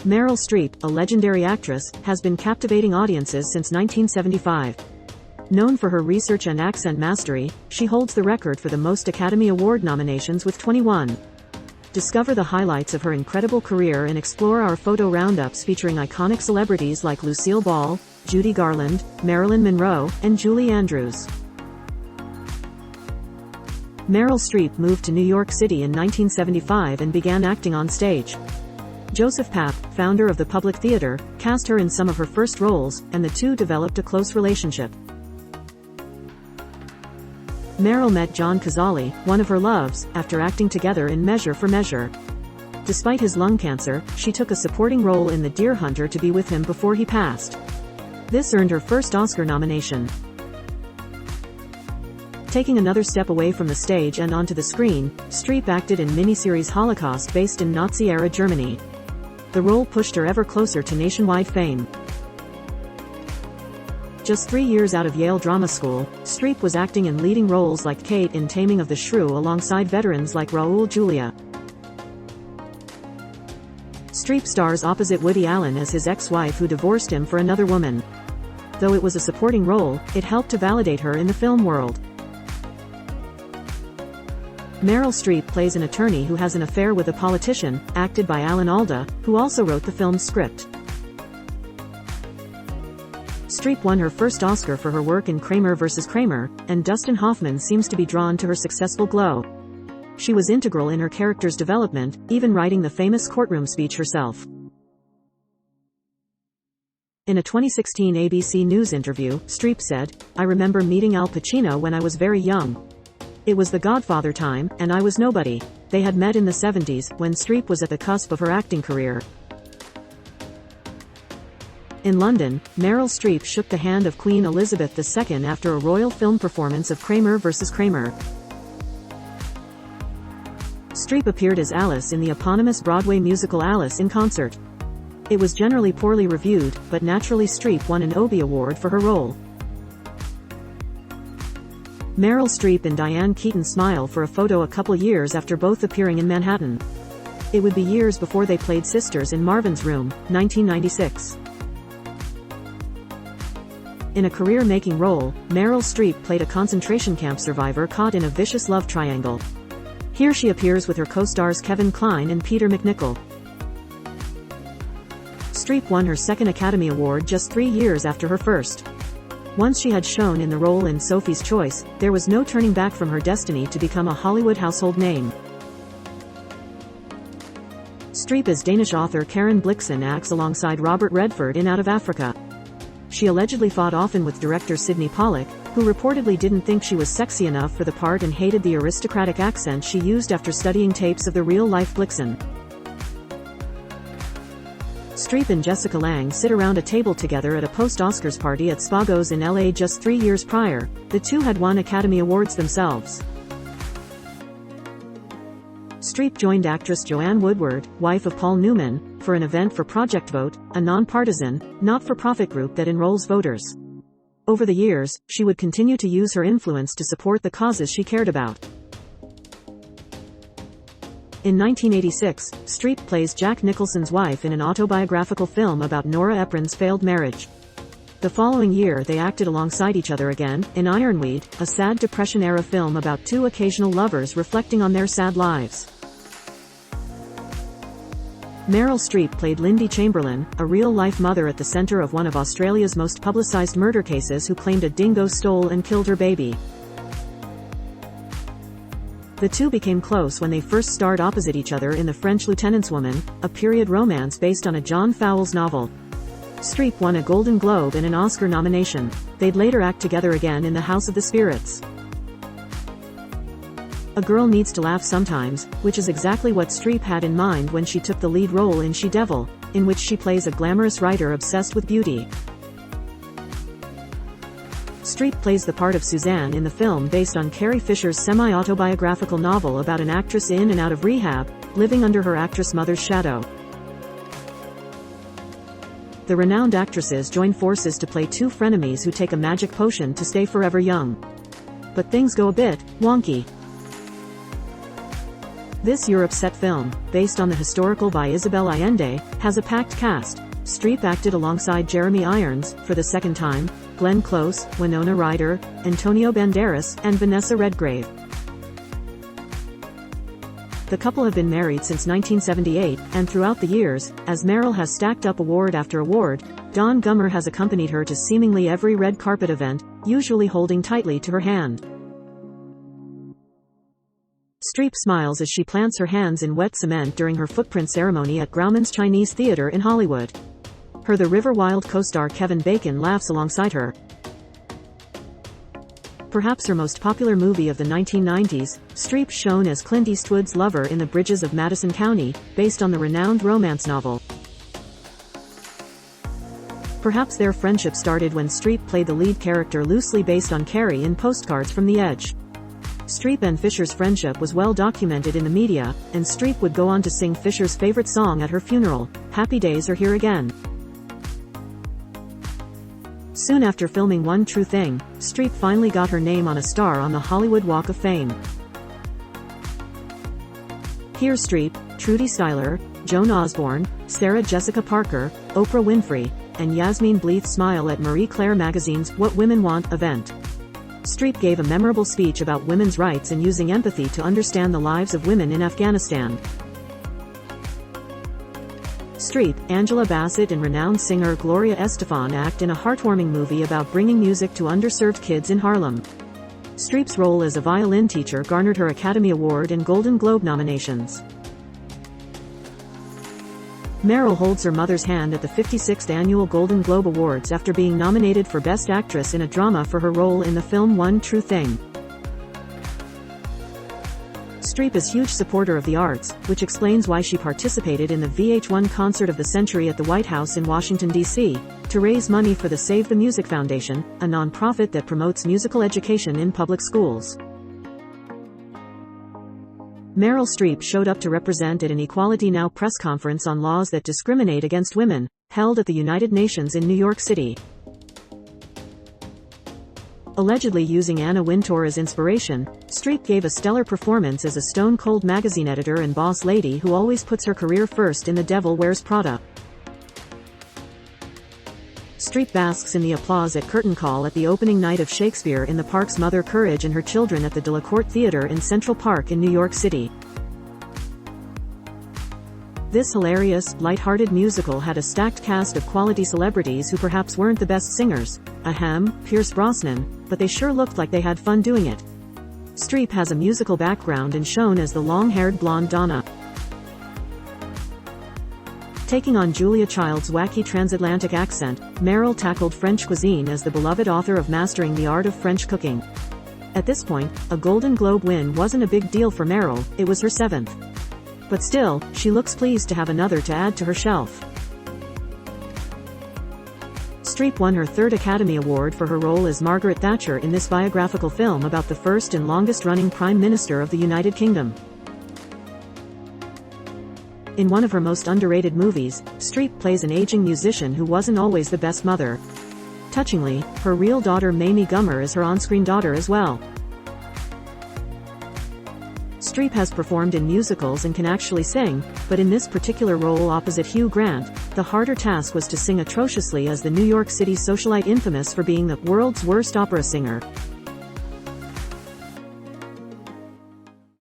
Meryl Streep, a legendary actress, has been captivating audiences since 1975. Known for her research and accent mastery, she holds the record for the most Academy Award nominations with 21. Discover the highlights of her incredible career and explore our photo roundups featuring iconic celebrities like Lucille Ball, Judy Garland, Marilyn Monroe, and Julie Andrews. Meryl Streep moved to New York City in 1975 and began acting on stage. Joseph Papp, founder of the Public Theater, cast her in some of her first roles, and the two developed a close relationship. Meryl met John Cazale, one of her loves, after acting together in Measure for Measure. Despite his lung cancer, she took a supporting role in The Deer Hunter to be with him before he passed. This earned her first Oscar nomination. Taking another step away from the stage and onto the screen, Streep acted in miniseries Holocaust based in Nazi-era Germany. The role pushed her ever closer to nationwide fame. Just 3 years out of Yale Drama School, Streep was acting in leading roles like Kate in Taming of the Shrew alongside veterans like Raul Julia. Streep stars opposite Woody Allen as his ex-wife who divorced him for another woman. Though it was a supporting role, it helped to validate her in the film world. Meryl Streep plays an attorney who has an affair with a politician, acted by Alan Alda, who also wrote the film's script. Streep won her first Oscar for her work in Kramer vs. Kramer, and Dustin Hoffman seems to be drawn to her successful glow. She was integral in her character's development, even writing the famous courtroom speech herself. In a 2016 ABC News interview, Streep said, "I remember meeting Al Pacino when I was very young. It was the Godfather time, and I was nobody." They had met in the 70s, when Streep was at the cusp of her acting career. In London, Meryl Streep shook the hand of Queen Elizabeth II after a royal film performance of Kramer vs. Kramer. Streep appeared as Alice in the eponymous Broadway musical Alice in Concert. It was generally poorly reviewed, but naturally Streep won an Obie Award for her role. Meryl Streep and Diane Keaton smile for a photo a couple years after both appearing in Manhattan. It would be years before they played sisters in Marvin's Room, 1996. In a career-making role, Meryl Streep played a concentration camp survivor caught in a vicious love triangle. Here she appears with her co-stars Kevin Kline and Peter MacNicol. Streep won her second Academy Award just 3 years after her first. Once she had shown in the role in Sophie's Choice, there was no turning back from her destiny to become a Hollywood household name. Streep as Danish author Karen Blixen acts alongside Robert Redford in Out of Africa. She allegedly fought often with director Sidney Pollack, who reportedly didn't think she was sexy enough for the part and hated the aristocratic accent she used after studying tapes of the real-life Blixen. Streep and Jessica Lange sit around a table together at a post-Oscars party at Spago's in LA just 3 years prior. The two had won Academy Awards themselves. Streep joined actress Joanne Woodward, wife of Paul Newman, for an event for Project Vote, a non-partisan, not-for-profit group that enrolls voters. Over the years, she would continue to use her influence to support the causes she cared about. In 1986, Streep plays Jack Nicholson's wife in an autobiographical film about Nora Ephron's failed marriage. The following year they acted alongside each other again, in Ironweed, a sad Depression-era film about two occasional lovers reflecting on their sad lives. Meryl Streep played Lindy Chamberlain, a real-life mother at the center of one of Australia's most publicized murder cases who claimed a dingo stole and killed her baby. The two became close when they first starred opposite each other in The French Lieutenant's Woman, a period romance based on a John Fowles novel. Streep won a Golden Globe and an Oscar nomination. They'd later act together again in The House of the Spirits. A Girl Needs to Laugh Sometimes, which is exactly what Streep had in mind when she took the lead role in She Devil, in which she plays a glamorous writer obsessed with beauty. Streep plays the part of Suzanne in the film based on Carrie Fisher's semi-autobiographical novel about an actress in and out of rehab, living under her actress mother's shadow. The renowned actresses join forces to play two frenemies who take a magic potion to stay forever young. But things go a bit wonky. This Europe-set film, based on the historical by Isabel Allende, has a packed cast. Streep acted alongside Jeremy Irons, for the second time, Glenn Close, Winona Ryder, Antonio Banderas, and Vanessa Redgrave. The couple have been married since 1978, and throughout the years, as Meryl has stacked up award after award, Don Gummer has accompanied her to seemingly every red carpet event, usually holding tightly to her hand. Streep smiles as she plants her hands in wet cement during her footprint ceremony at Grauman's Chinese Theater in Hollywood. The River Wild co-star Kevin Bacon laughs alongside her. Perhaps her most popular movie of the 1990s, Streep shone as Clint Eastwood's lover in The Bridges of Madison County, based on the renowned romance novel. Perhaps their friendship started when Streep played the lead character loosely based on Carrie in Postcards from the Edge. Streep and Fisher's friendship was well documented in the media, and Streep would go on to sing Fisher's favorite song at her funeral, "Happy Days Are Here Again." Soon after filming One True Thing, Streep finally got her name on a star on the Hollywood Walk of Fame. Here's Streep, Trudy Styler, Joan Osborne, Sarah Jessica Parker, Oprah Winfrey, and Yasmine Bleeth smile at Marie Claire magazine's What Women Want event. Streep gave a memorable speech about women's rights and using empathy to understand the lives of women in Afghanistan. Streep, Angela Bassett and renowned singer Gloria Estefan act in a heartwarming movie about bringing music to underserved kids in Harlem. Streep's role as a violin teacher garnered her Academy Award and Golden Globe nominations. Meryl holds her mother's hand at the 56th Annual Golden Globe Awards after being nominated for Best Actress in a Drama for her role in the film One True Thing. Streep is a huge supporter of the arts, which explains why she participated in the VH1 Concert of the Century at the White House in Washington, D.C., to raise money for the Save the Music Foundation, a non-profit that promotes musical education in public schools. Meryl Streep showed up to represent at an Equality Now press conference on laws that discriminate against women, held at the United Nations in New York City. Allegedly using Anna Wintour as inspiration, Streep gave a stellar performance as a stone-cold magazine editor and boss lady who always puts her career first in The Devil Wears Prada. Streep basks in the applause at curtain call at the opening night of Shakespeare in the Park's Mother Courage and her children at the Delacorte Theater in Central Park in New York City. This hilarious, light-hearted musical had a stacked cast of quality celebrities who perhaps weren't the best singers, ahem, Pierce Brosnan, but they sure looked like they had fun doing it. Streep has a musical background and shone as the long-haired blonde Donna. Taking on Julia Child's wacky transatlantic accent, Meryl tackled French cuisine as the beloved author of Mastering the Art of French Cooking. At this point, a Golden Globe win wasn't a big deal for Meryl, it was her 7th. But still, she looks pleased to have another to add to her shelf. Streep won her 3rd Academy Award for her role as Margaret Thatcher in this biographical film about the first and longest-running Prime Minister of the United Kingdom. In one of her most underrated movies, Streep plays an aging musician who wasn't always the best mother. Touchingly, her real daughter Mamie Gummer is her on-screen daughter as well. Streep has performed in musicals and can actually sing, but in this particular role opposite Hugh Grant, the harder task was to sing atrociously as the New York City socialite infamous for being the world's worst opera singer.